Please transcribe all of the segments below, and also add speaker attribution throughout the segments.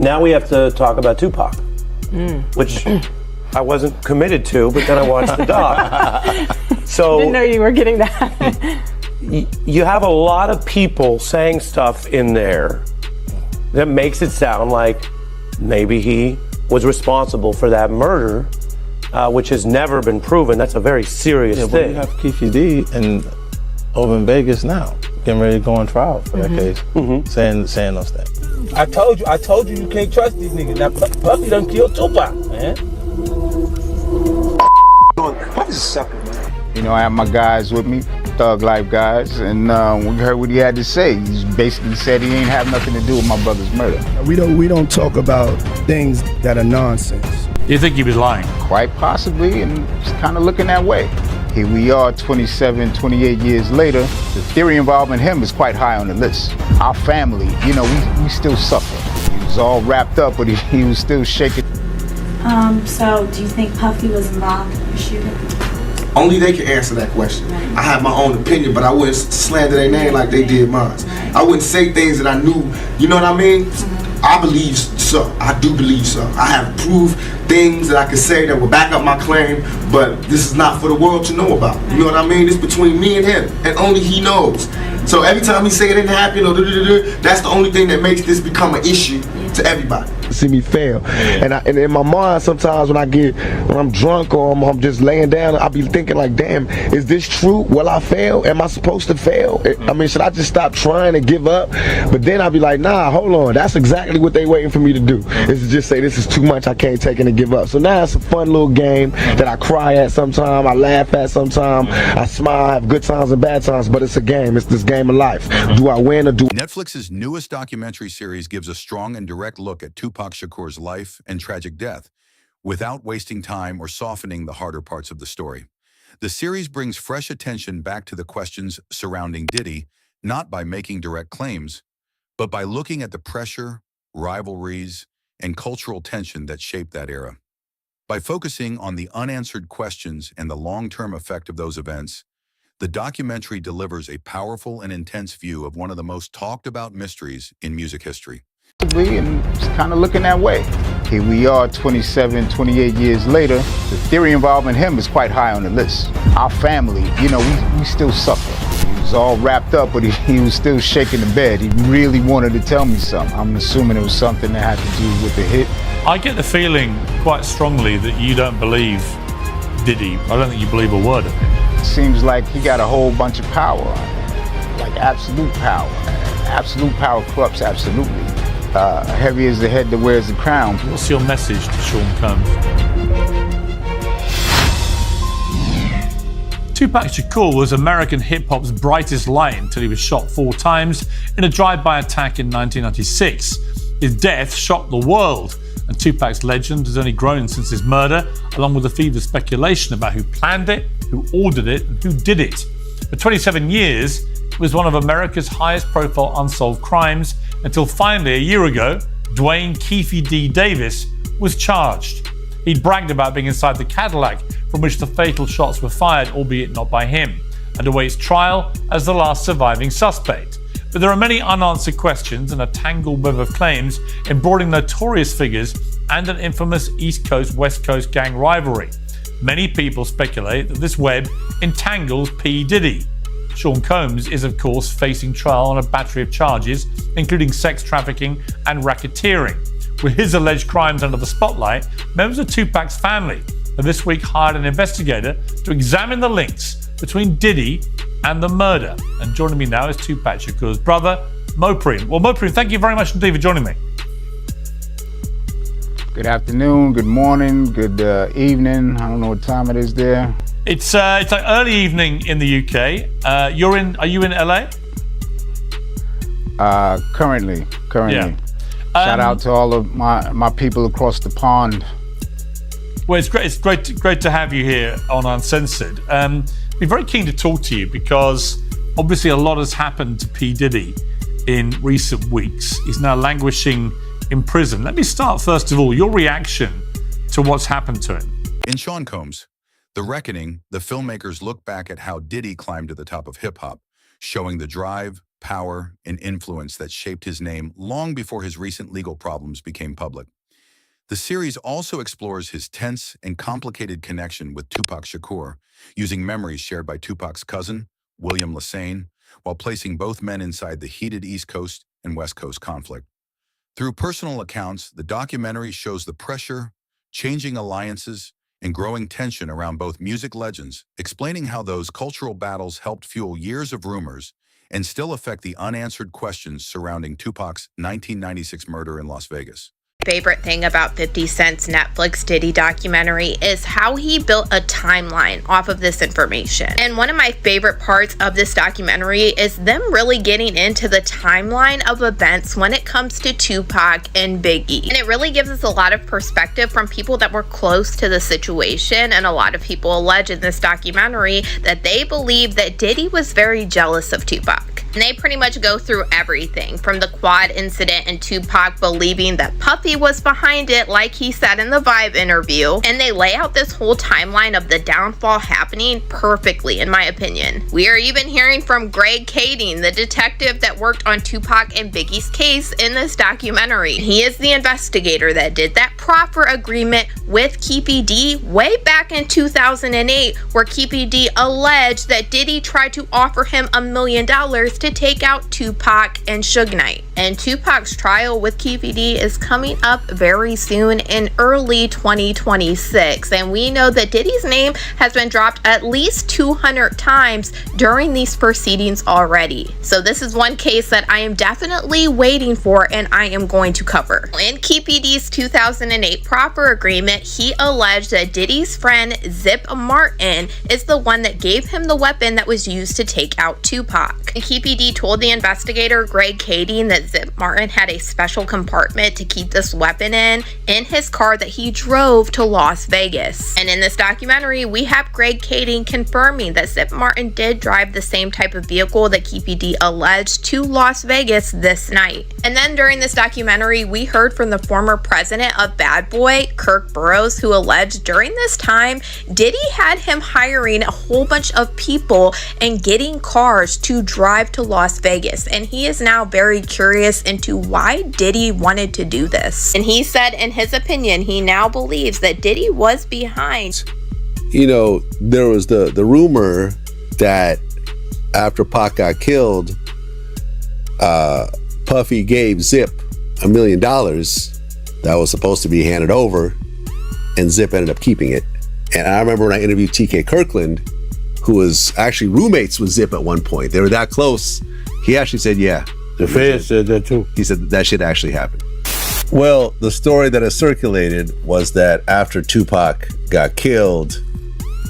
Speaker 1: Now we have to talk about Tupac, which I wasn't committed to, but then I watched the doc. So
Speaker 2: Didn't know you were getting that.
Speaker 1: You have a lot of people saying stuff in there that makes it sound like maybe he was responsible for that murder, which has never been proven. That's a very serious thing.
Speaker 3: But you have Keefe D and over in Vegas now, getting ready to go on trial for that case, saying those things.
Speaker 4: I told you can't trust these niggas. Now Puffy done killed Tupac, man.
Speaker 5: Puffy's a sucker, man.
Speaker 6: You know, I have my guys with me, Thug Life guys, and we heard what he had to say. He basically said he ain't have nothing to do with my brother's murder.
Speaker 7: We don't talk about things that are nonsense.
Speaker 8: You think he was lying?
Speaker 6: Quite possibly, and it's kind of looking that way. Here we are 27, 28 years later. The theory involving him is quite high on the list. Our family, you know, we still suffer. He was all wrapped up, but he was still shaking.
Speaker 9: So do you think Puffy was involved in the shooting?
Speaker 5: Only they can answer that question. Right. I have my own opinion, but I wouldn't slander their name like they did mine. Right. I wouldn't say things that I knew, you know what I mean? I believe so. I do believe so. I have proved things that I can say that will back up my claim, but this is not for the world to know about. You know what I mean? It's between me and him, and only he knows. So every time he say it didn't happen, or that's the only thing that makes this become an issue to everybody.
Speaker 10: See me fail, and in my mind sometimes when I'm drunk or I'm just laying down, I'll be thinking like, damn, is this true? Will I fail? Am I supposed to fail? I mean, should I just stop trying and give up? But then I'll be like, nah, hold on, that's exactly what they waiting for me to do, is to just say this is too much, I can't take it and give up. So now it's a fun little game that I cry at sometimes, I laugh at sometimes, I smile, I have good times and bad times, but it's a game. It's this game of life. Do I win or do
Speaker 11: Netflix's newest documentary series gives a strong and direct look at Tupac Shakur's life and tragic death, without wasting time or softening the harder parts of the story. The series brings fresh attention back to the questions surrounding Diddy, not by making direct claims, but by looking at the pressure, rivalries, and cultural tension that shaped that era. By focusing on the unanswered questions and the long-term effect of those events, the documentary delivers a powerful and intense view of one of the most talked about mysteries in music history.
Speaker 6: And it's kind of looking that way. Here we are 27, 28 years later. The theory involving him is quite high on the list. Our family, you know, we still suffer. He was all wrapped up, but he was still shaking the bed. He really wanted to tell me something. I'm assuming it was something that had to do with the hit.
Speaker 8: I get the feeling quite strongly that you don't believe Diddy. I don't think you believe a word of it.
Speaker 6: It seems like he got a whole bunch of power, like absolute power. Absolute power corrupts absolutely. Heavy is the head that wears the crown.
Speaker 8: What's your message to Sean Combs? Tupac Shakur was American hip-hop's brightest light until he was shot 4 times in a drive-by attack in 1996. His death shocked the world, and Tupac's legend has only grown since his murder, along with the fever speculation about who planned it, who ordered it, and who did it. For 27 years, it was one of America's highest-profile unsolved crimes, until finally, a year ago, Dwayne Keefe D. Davis was charged. He'd bragged about being inside the Cadillac from which the fatal shots were fired, albeit not by him, and awaits trial as the last surviving suspect. But there are many unanswered questions and a tangled web of claims embroidering notorious figures and an infamous East Coast-West Coast gang rivalry. Many people speculate that this web entangles P. Diddy. Sean Combs is, of course, facing trial on a battery of charges, including sex trafficking and racketeering. With his alleged crimes under the spotlight, members of Tupac's family have this week hired an investigator to examine the links between Diddy and the murder. And joining me now is Tupac Shakur's brother, Mopreme. Well, Mopreme, thank you very much indeed for joining me.
Speaker 6: Good afternoon, good morning, good evening. I don't know what time it is there.
Speaker 8: It's like early evening in the UK. Are you in LA?
Speaker 6: Currently.
Speaker 8: Yeah.
Speaker 6: Shout out to all of my people across the pond.
Speaker 8: Well, it's great to have you here on Uncensored. Be very keen to talk to you because obviously a lot has happened to P. Diddy in recent weeks. He's now languishing in prison. Let me start first of all, your reaction to what's happened to him.
Speaker 11: In Sean Combs' The Reckoning, the filmmakers look back at how Diddy climbed to the top of hip-hop, showing the drive, power, and influence that shaped his name long before his recent legal problems became public. The series also explores his tense and complicated connection with Tupac Shakur, using memories shared by Tupac's cousin, William Lassane, while placing both men inside the heated East Coast and West Coast conflict. Through personal accounts, the documentary shows the pressure, changing alliances, and growing tension around both music legends, explaining how those cultural battles helped fuel years of rumors and still affect the unanswered questions surrounding Tupac's 1996 murder in Las Vegas.
Speaker 12: Favorite thing about 50 Cent's Netflix Diddy documentary is how he built a timeline off of this information. And one of my favorite parts of this documentary is them really getting into the timeline of events when it comes to Tupac and Biggie. And it really gives us a lot of perspective from people that were close to the situation, and a lot of people allege in this documentary that they believe that Diddy was very jealous of Tupac. And they pretty much go through everything from the quad incident and Tupac believing that Puffy was behind it, like he said in the Vibe interview. And they lay out this whole timeline of the downfall happening perfectly, in my opinion. We are even hearing from Greg Kading, the detective that worked on Tupac and Biggie's case in this documentary. He is the investigator that did that proffer agreement with Keefe D way back in 2008, where Keefe D alleged that Diddy tried to offer him $1 million to take out Tupac and Suge Knight. And Tupac's trial with Keefe D is coming up very soon in early 2026. And we know that Diddy's name has been dropped at least 200 times during these proceedings already. So this is one case that I am definitely waiting for and I am going to cover. In Keefe D's 2008 proffer agreement, he alleged that Diddy's friend Zip Martin is the one that gave him the weapon that was used to take out Tupac. And Keefe D told the investigator Greg Kading that Zip Martin had a special compartment to keep this weapon in his car that he drove to Las Vegas. And in this documentary, we have Greg Kading confirming that Zip Martin did drive the same type of vehicle that Keefe D alleged to Las Vegas this night. And then during this documentary, we heard from the former president of Bad Boy, Kirk Burroughs, who alleged during this time, Diddy had him hiring a whole bunch of people and getting cars to drive to Las Vegas. And he is now very curious into why Diddy wanted to do this. And he said in his opinion, he now believes that Diddy was behind.
Speaker 13: You know, there was the rumor that after Pac got killed, Puffy gave Zip $1 million that was supposed to be handed over, and Zip ended up keeping it. And I remember when I interviewed TK Kirkland, who was actually roommates with Zip at one point. They were that close. He actually said, yeah.
Speaker 4: The feds said that too.
Speaker 13: He said that shit actually happened. Well, the story that has circulated was that after Tupac got killed,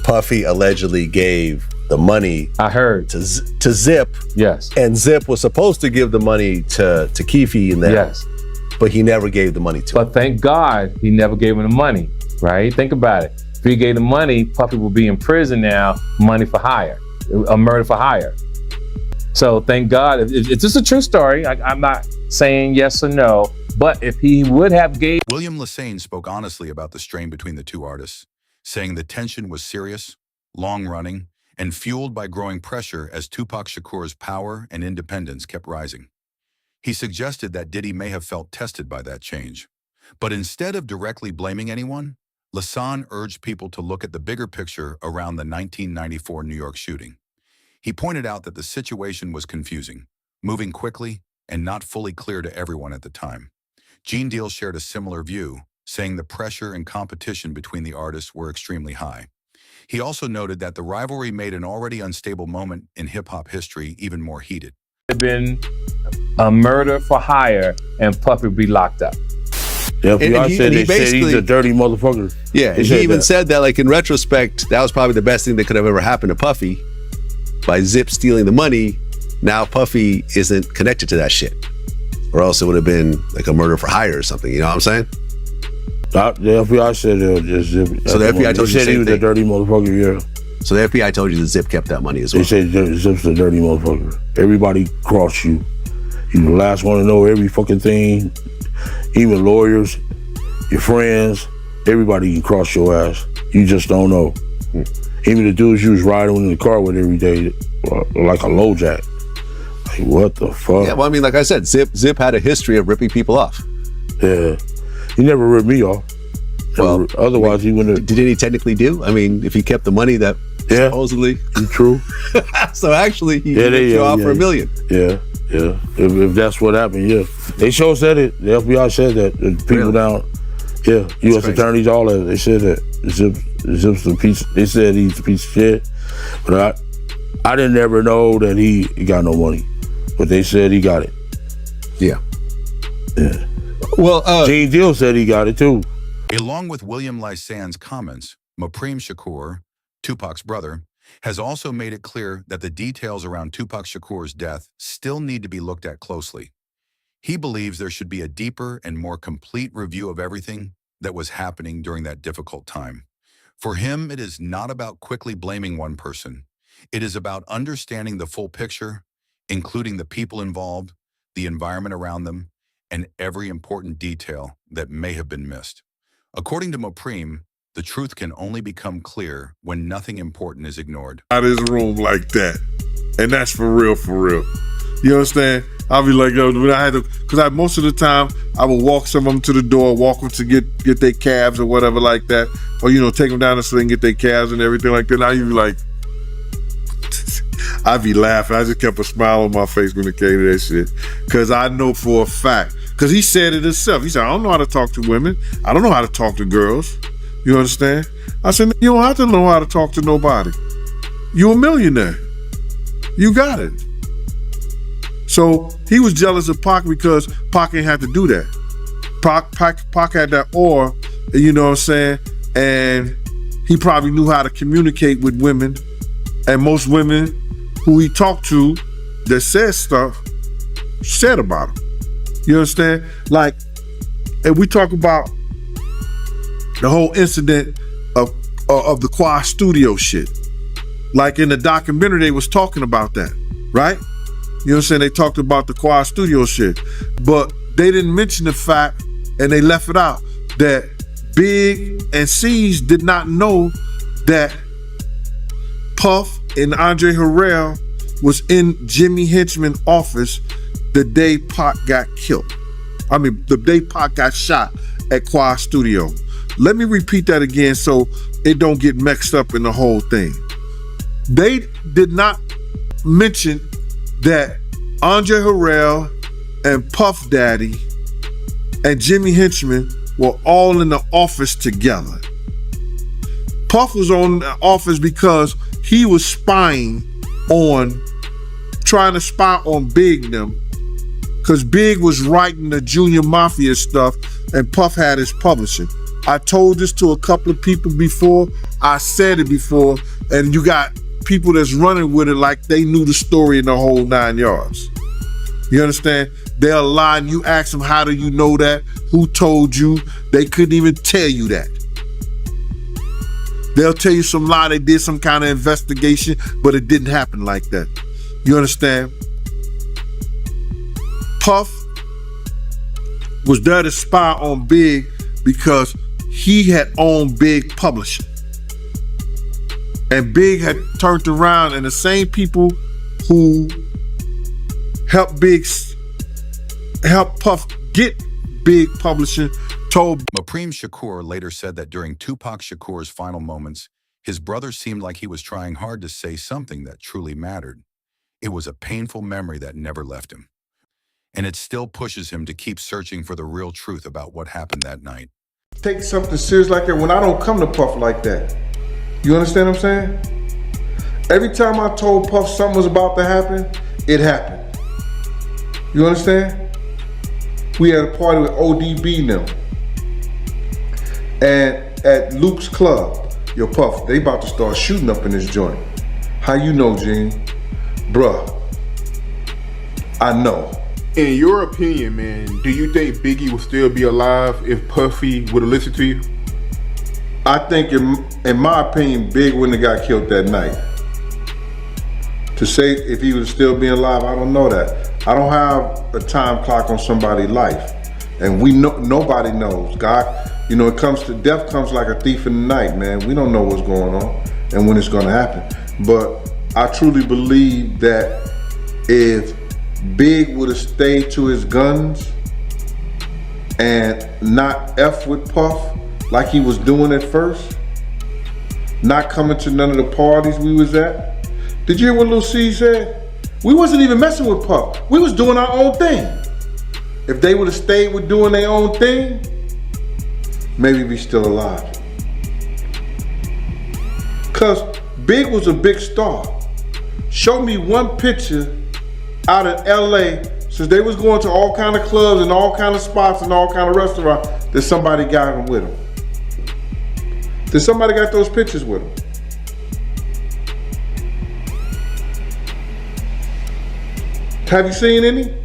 Speaker 13: Puffy allegedly gave the money.
Speaker 4: I heard
Speaker 13: to Zip.
Speaker 4: Yes.
Speaker 13: And Zip was supposed to give the money to Keefe and them.
Speaker 4: Yes.
Speaker 13: But he never gave the money to him.
Speaker 4: But thank God he never gave him the money, right? Think about it. If he gave the money, Puffy would be in prison now, money for hire, a murder for hire. So thank God. It's just a true story. I'm not saying yes or no, but if he would have gave...
Speaker 11: William Lassane spoke honestly about the strain between the two artists, saying the tension was serious, long-running, and fueled by growing pressure as Tupac Shakur's power and independence kept rising. He suggested that Diddy may have felt tested by that change. But instead of directly blaming anyone, Lassane urged people to look at the bigger picture around the 1994 New York shooting. He pointed out that the situation was confusing, moving quickly, and not fully clear to everyone at the time. Gene Deal shared a similar view, saying the pressure and competition between the artists were extremely high. He also noted that the rivalry made an already unstable moment in hip-hop history even more heated.
Speaker 4: It had been a murder for hire, and Puffy would be locked up.
Speaker 13: Yeah, they said he's
Speaker 4: a dirty motherfucker.
Speaker 13: Yeah, and he even said that, like, in retrospect, that was probably the best thing that could have ever happened to Puffy. By Zip stealing the money, now Puffy isn't connected to that shit. Or else it would have been like a murder for hire or something, you know what I'm saying?
Speaker 4: The FBI said Zip.
Speaker 13: So the FBI told you the same
Speaker 4: he was
Speaker 13: thing.
Speaker 4: a dirty motherfucker, yeah.
Speaker 13: So the FBI told you that Zip kept that money as well.
Speaker 4: They said Zip's a dirty motherfucker. Everybody crossed you. You're the last one to know every fucking thing. Even lawyers, your friends, everybody can cross your ass. You just don't know. Even the dudes you was riding in the car with every day, like a low jack.
Speaker 14: Like, what the fuck?
Speaker 13: Yeah, well, I mean, like I said, Zip had a history of ripping people off.
Speaker 14: Yeah. He never ripped me off.
Speaker 13: Well,
Speaker 14: otherwise he wouldn't have.
Speaker 13: Did he technically do? I mean, if he kept the money that supposedly.
Speaker 14: True.
Speaker 13: So actually, he ripped you off for $1 million.
Speaker 14: Yeah. If that's what happened, yeah. They sure said it. The FBI said that. The people down, U.S. attorneys, all that. They said that. Zip's a piece. They said he's a piece of shit. But I didn't ever know that he got no money. But they said he got it.
Speaker 13: Yeah.
Speaker 14: Yeah.
Speaker 13: Well,
Speaker 14: Gene Deal said he got it too.
Speaker 11: Along with William Lysan's comments, Mopreme Shakur, Tupac's brother, has also made it clear that the details around Tupac Shakur's death still need to be looked at closely. He believes there should be a deeper and more complete review of everything that was happening during that difficult time. For him, it is not about quickly blaming one person. It is about understanding the full picture, including the people involved, the environment around them, and every important detail that may have been missed. According to Mopreme, the truth can only become clear when nothing important is ignored.
Speaker 15: Out of his room like that. And that's for real, for real. You understand? I'll be like, yo, when I had to, because most of the time, I would walk some of them to the door, walk them to get their cabs or whatever like that. Or, take them down so they can get their cabs and everything like that. Now you'd be like, I'd be laughing. I just kept a smile on my face when it came to that shit. Because I know for a fact, because he said it himself. He said, I don't know how to talk to women. I don't know how to talk to girls. You understand? I said, you don't have to know how to talk to nobody. You a millionaire. You got it. So he was jealous of Pac because Pac ain't had to do that. Pac had that aura, you know what I'm saying? And he probably knew how to communicate with women. And most women who he talked to that said stuff, said about him. You understand? Like, and we talk about the whole incident of the Quad Studio shit. Like in the documentary, they was talking about that, right? You know what I'm saying? They talked about the Quad Studio shit. But they didn't mention the fact, and they left it out, that Big and C's did not know that Puff and Andre Harrell was in Jimmy Henchman's office the day Pac got killed. I mean, the day Pac got shot at Quad Studio. Let me repeat that again so it don't get mixed up in the whole thing. They did not mention that Andre Harrell and Puff Daddy and Jimmy Henchman were all in the office together. Puff was on the office because he was trying to spy on Big and them, because Big was writing the Junior Mafia stuff and Puff had his publishing. I told this to a couple of people before. I said it before, and you got people that's running with it like they knew the story in the whole 9 yards. You understand? They'll lie and you ask them, how do you know that? Who told you? They couldn't even tell you that. They'll tell you some lie, they did some kind of investigation, but it didn't happen like that. You understand? Puff was there to spy on Big because he had owned Big Publishing. And Big had turned around, and the same people who helped Puff get Big Publishing told.
Speaker 11: Mopreme Shakur later said that during Tupac Shakur's final moments, his brother seemed like he was trying hard to say something that truly mattered. It was a painful memory that never left him. And it still pushes him to keep searching for the real truth about what happened that night.
Speaker 15: Take something serious like that when I don't come to Puff like that. You understand what I'm saying? Every time I told Puff something was about to happen, it happened. You understand? We had a party with ODB now. And at Luke's club, yo Puff, they about to start shooting up in this joint. How you know, Gene? Bruh, I know.
Speaker 16: In your opinion, man, do you think Biggie would still be alive if Puffy would have listened to you?
Speaker 15: I think, in my opinion, Big wouldn't have got killed that night. To say if he was still being alive, I don't know that. I don't have a time clock on somebody's life. And we know, nobody knows. God, it comes to death comes like a thief in the night, man. We don't know what's going on and when it's gonna happen. But I truly believe that if Big would have stayed to his guns and not F with Puff like he was doing at first, not coming to none of the parties we was at. Did you hear what Lil C said? We wasn't even messing with Puff. We was doing our own thing. If they would have stayed with doing their own thing, maybe we still alive. Cause Big was a big star. Show me one picture out in LA, since they was going to all kind of clubs and all kind of spots and all kind of restaurants, that somebody got them with them. That somebody got those pictures with them. Have you seen any?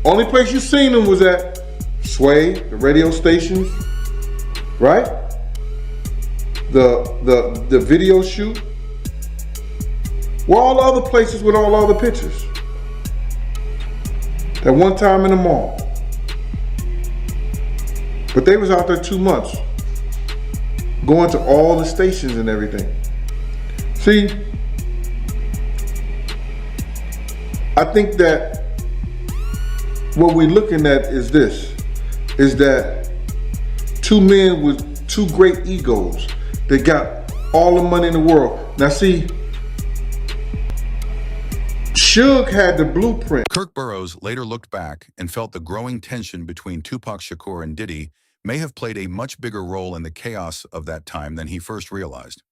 Speaker 15: Only place you seen them was at Sway, the radio stations, right? The video shoot. Where all the other places with all the other pictures? That one time in the mall. But they was out there 2 months, going to all the stations and everything. See, I think that what we're looking at is this, is that two men with two great egos that got all the money in the world. Now see, Suge had the blueprint.
Speaker 11: Kirk Burroughs later looked back and felt the growing tension between Tupac Shakur and Diddy may have played a much bigger role in the chaos of that time than he first realized.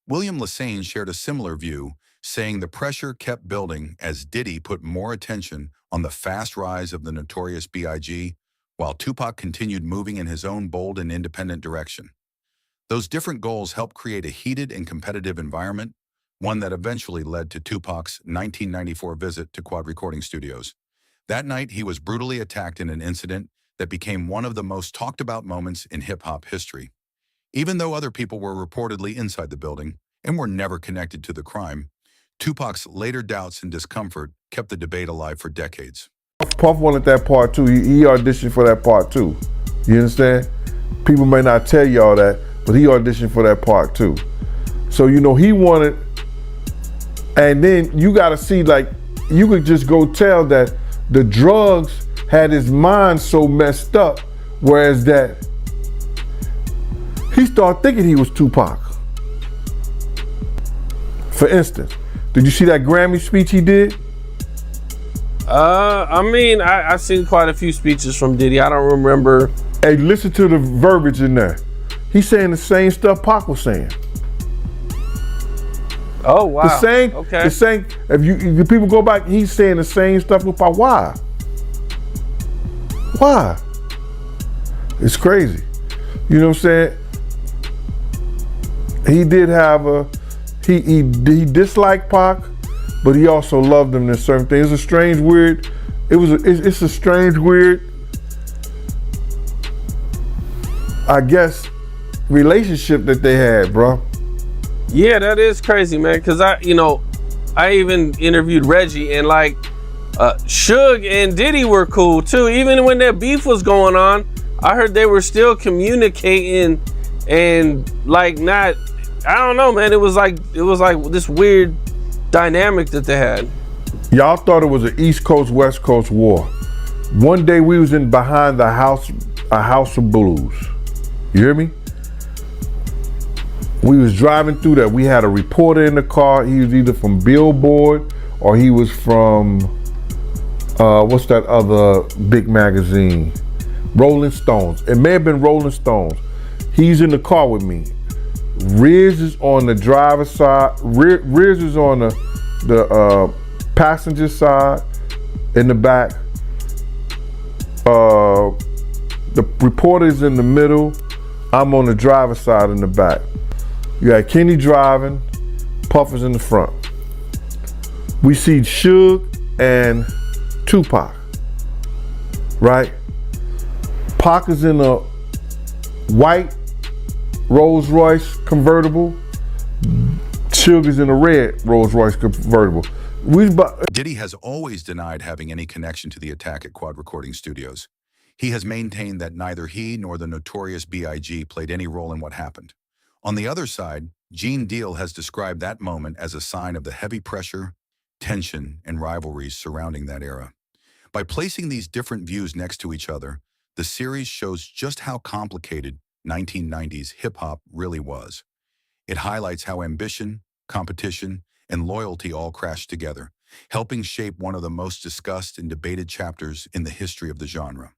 Speaker 11: William Lassane shared a similar view, saying the pressure kept building as Diddy put more attention on the fast rise of the Notorious B.I.G., while Tupac continued moving in his own bold and independent direction. Those different goals helped create a heated and competitive environment, one that eventually led to Tupac's 1994 visit to Quad Recording Studios. That night, he was brutally attacked in an incident that became one of the most talked about moments in hip-hop history. Even though other people were reportedly inside the building and were never connected to the crime, Tupac's later doubts and discomfort kept the debate alive for decades.
Speaker 15: Puff wanted that part too. He auditioned for that part too. You understand? People may not tell y'all that, but he auditioned for that part too. So, you know, he wanted, and then you gotta see, like, you could just go tell that the drugs had his mind so messed up, whereas that he started thinking he was Tupac. For instance, did you see that Grammy speech he did?
Speaker 17: I mean, I've seen quite a few speeches from Diddy. I don't remember.
Speaker 15: Hey, listen to the verbiage in there. He's saying the same stuff Pac was saying.
Speaker 17: Oh, wow.
Speaker 15: The same,
Speaker 17: okay.
Speaker 15: The same, if people go back, he's saying the same stuff with Pac. Why? Why? It's crazy. You know what I'm saying? He did have he disliked Pac, but he also loved him in certain things. It's a strange, weird, it's a strange, weird, I guess, relationship that they had, bro.
Speaker 17: Yeah, that is crazy, man. Cause I even interviewed Reggie, and like Suge and Diddy were cool too. Even when their beef was going on, I heard they were still communicating and like not. I don't know, man. It was like this weird dynamic that they had.
Speaker 15: Y'all thought it was an East Coast, West Coast war. One day we was in behind a house of blues. You hear me? We was driving through that. We had a reporter in the car. He was either from Billboard or he was from, what's that other big magazine? Rolling Stones. It may have been Rolling Stones. He's in the car with me. Riz is on the driver's side. Riz is on the passenger side in the back. The reporter's in the middle. I'm on the driver's side in the back. You got Kenny driving, Puff is in the front. We see Suge and Tupac, right? Pac is in a white Rolls Royce convertible. Suge is in a red Rolls Royce convertible.
Speaker 11: Diddy has always denied having any connection to the attack at Quad Recording Studios. He has maintained that neither he nor the Notorious B.I.G. played any role in what happened. On the other side, Gene Deal has described that moment as a sign of the heavy pressure, tension, and rivalries surrounding that era. By placing these different views next to each other, the series shows just how complicated 1990s hip-hop really was. It highlights how ambition, competition, and loyalty all crashed together, helping shape one of the most discussed and debated chapters in the history of the genre.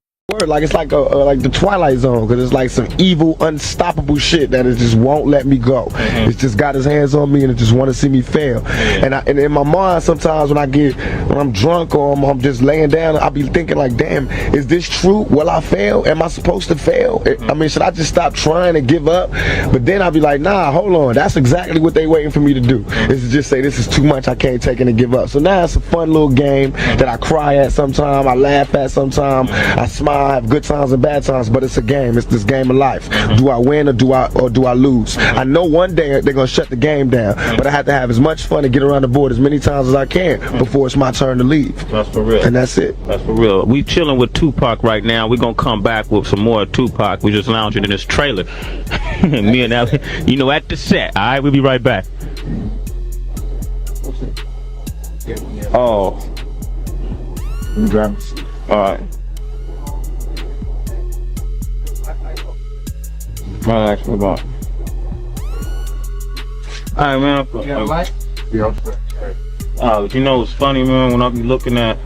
Speaker 10: Like it's like like the Twilight Zone, because it's like some evil, unstoppable shit that it just won't let me go. It's just got his hands on me and it just want to see me fail. And in my mind, sometimes when I'm drunk or I'm just laying down, I'll be thinking like, damn, is this true? Will I fail? Am I supposed to fail? I mean, should I just stop trying and give up? But then I'll be like, nah, hold on, that's exactly what they waiting for me to do. Is to just say this is too much, I can't take it and give up. So now it's a fun little game that I cry at sometimes, I laugh at sometimes, I smile. I have good times and bad times, but it's a game. It's this game of life. Do I win or do I lose? I know one day they're gonna shut the game down, but I have to have as much fun and get around the board as many times as I can before it's my turn to leave.
Speaker 18: That's for real.
Speaker 10: And that's it.
Speaker 18: That's for real. We chilling with Tupac right now. We're gonna come back with some more Tupac. We just lounging in this trailer. Me and Al, you know, at the set. All right, we'll be right back. Oh. All right. Right, actually, about. Alright, man. You know, it's funny, man, when I be looking at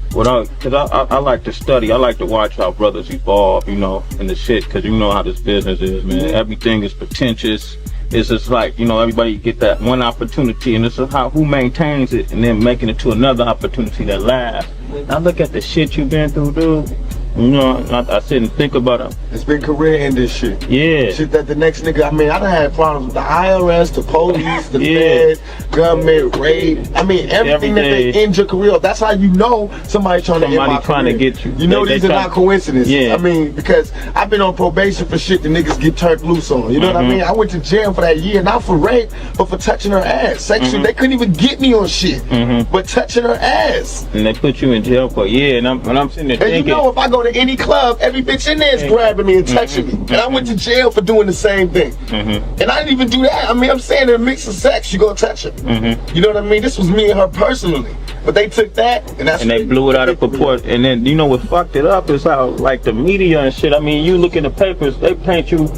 Speaker 18: because I like to study, I like to watch how brothers evolve, you know, in the shit, because you know how this business is, man. Everything is pretentious. It's just like, you know, everybody get that one opportunity, and it's how who maintains it and then making it to another opportunity that lasts. I look at the shit you've been through, dude. You know, I sit and think about it.
Speaker 10: It's been career ending shit.
Speaker 18: Yeah.
Speaker 10: Shit that the next nigga, I mean, I done had problems with the IRS, the police, the feds, government, raid. I mean, everything that they end your career. That's how you know somebody's trying to end my career.
Speaker 18: Get you.
Speaker 10: You know, these are not coincidences. Yeah. I mean, because I've been on probation for shit the niggas get turned loose on. You know what I mean? I went to jail for that year, not for rape, but for touching her ass. Sexually, they couldn't even get me on shit, but touching her ass.
Speaker 18: And they put you in jail for, and I'm sitting there thinking.
Speaker 10: And you know, if I go to any club, every bitch in there is grabbing me and touching me. And I went to jail for doing the same thing. And I didn't even do that. I mean, I'm saying in a mix of sex, you gonna touch her. You know what I mean? This was me and her personally. But they took that and
Speaker 18: they blew it out of proportion. And then, you know what fucked it up is how, like, the media and shit, I mean, you look in the papers, they paint you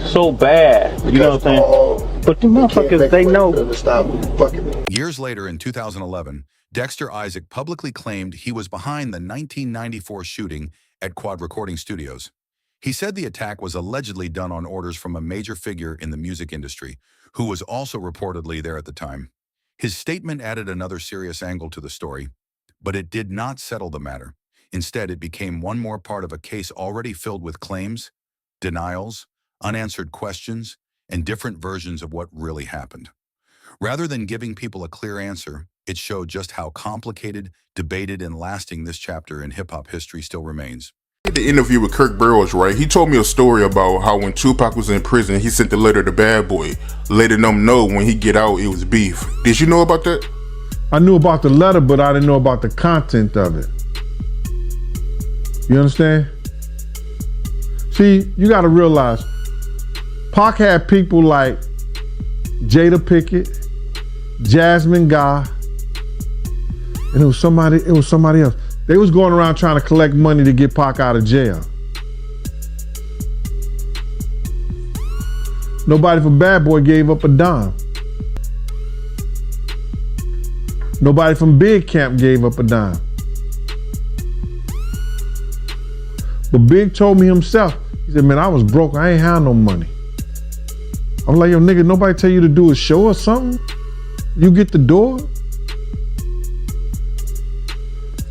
Speaker 18: so bad. You know what I'm saying? But the motherfuckers, they know.
Speaker 11: Years later, in 2011, Dexter Isaac publicly claimed he was behind the 1994 shooting at Quad Recording Studios. He said the attack was allegedly done on orders from a major figure in the music industry, who was also reportedly there at the time. His statement added another serious angle to the story, but it did not settle the matter. Instead, it became one more part of a case already filled with claims, denials, unanswered questions, and different versions of what really happened. Rather than giving people a clear answer, it showed just how complicated, debated, and lasting this chapter in hip-hop history still remains.
Speaker 16: I did the interview with Kirk Burrows, right? He told me a story about how when Tupac was in prison, he sent the letter to Bad Boy, letting them know when he get out, it was beef. Did you know about that?
Speaker 19: I knew about the letter, but I didn't know about the content of it. You understand? See, you gotta realize, Pac had people like Jada Pickett, Jasmine Guy, and it was somebody else. They was going around trying to collect money to get Pac out of jail. Nobody from Bad Boy gave up a dime. Nobody from Big Camp gave up a dime. But Big told me himself, he said, man, I was broke, I ain't had no money. I was like, yo, nigga, nobody tell you to do a show or something? You get the door?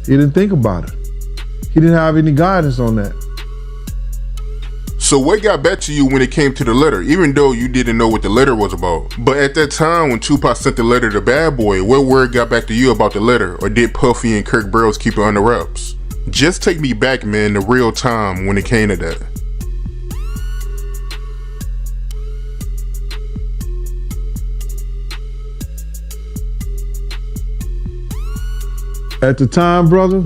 Speaker 19: He didn't think about it. He didn't have any guidance on that.
Speaker 16: So what got back to you when it came to the letter, even though you didn't know what the letter was about? But at that time when Tupac sent the letter to Bad Boy, what word got back to you about the letter? Or did Puffy and Kirk Burrows keep it under wraps? Just take me back, man, to real time when it came to that.
Speaker 19: At the time, brother,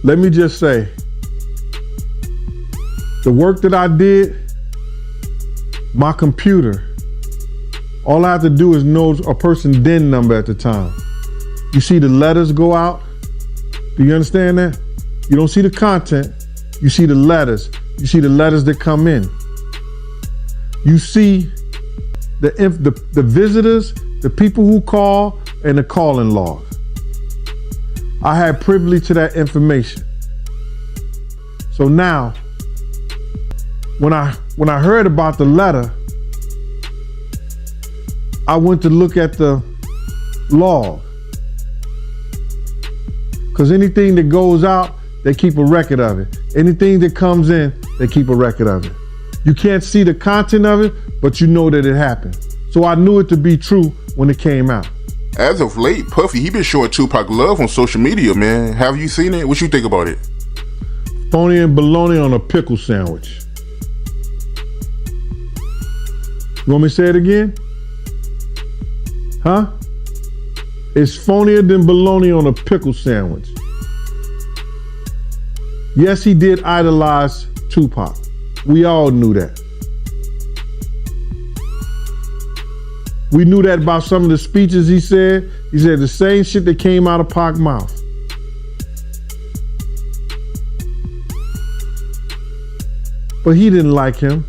Speaker 19: let me just say, the work that I did, my computer All I have to do is know a person's DIN number at the time. You see the letters go out? Do you understand that? You don't see the content, you see the letters. You see the letters that come in. You see the visitors, the people who call, and the calling log. I had privilege to that information. So now, when I heard about the letter, I went to look at the log. Because anything that goes out, they keep a record of it. Anything that comes in, they keep a record of it. You can't see the content of it, but you know that it happened. So I knew it to be true when it came out.
Speaker 16: As of late, Puffy, he been showing Tupac love on social media, man. Have you seen it? What you think about it?
Speaker 19: Phony and bologna on a pickle sandwich. You want me to say it again? Huh? It's phonier than bologna on a pickle sandwich. Yes, he did idolize Tupac. We all knew that. We knew that about some of the speeches he said. He said the same shit that came out of Pac's mouth. But he didn't like him.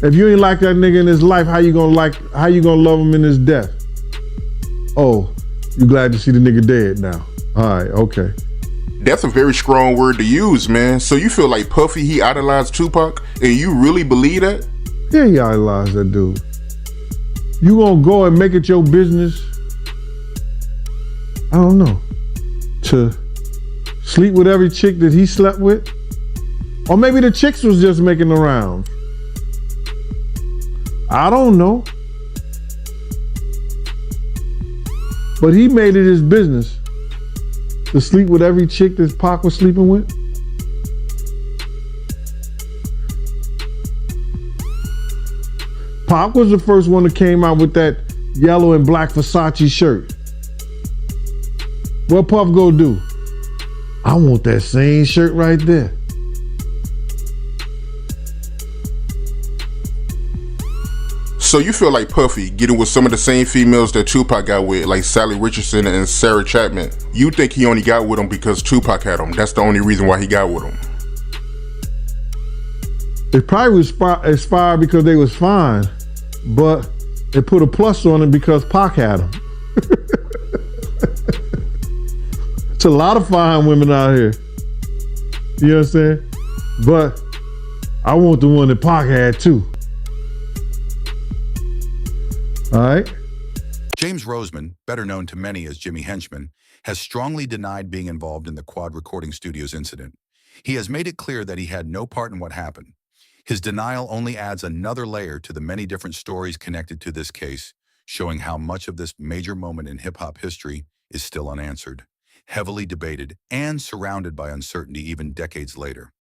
Speaker 19: If you ain't like that nigga in his life, how you gonna love him in his death? Oh, you glad to see the nigga dead now. All right, okay.
Speaker 16: That's a very strong word to use, man. So you feel like Puffy, he idolized Tupac, and you really believe that?
Speaker 19: Yeah, he idolized that dude. You gonna go and make it your business, I don't know, to sleep with every chick that he slept with? Or maybe the chicks was just making the rounds. I don't know. But he made it his business to sleep with every chick that Pac was sleeping with. Pac was the first one that came out with that yellow and black Versace shirt. What Puff go do? I want that same shirt right there.
Speaker 16: So you feel like Puffy getting with some of the same females that Tupac got with, like Sally Richardson and Sarah Chapman. You think he only got with them because Tupac had them. That's the only reason why he got with them.
Speaker 19: It probably was inspired because they was fine, but it put a plus on it because Pac had them. It's a lot of fine women out here. You know what I'm saying? But I want the one that Pac had too. All right.
Speaker 11: James Roseman, better known to many as Jimmy Henchman, has strongly denied being involved in the Quad Recording Studios incident. He has made it clear that he had no part in what happened. His denial only adds another layer to the many different stories connected to this case, showing how much of this major moment in hip-hop history is still unanswered, heavily debated, and surrounded by uncertainty even decades later.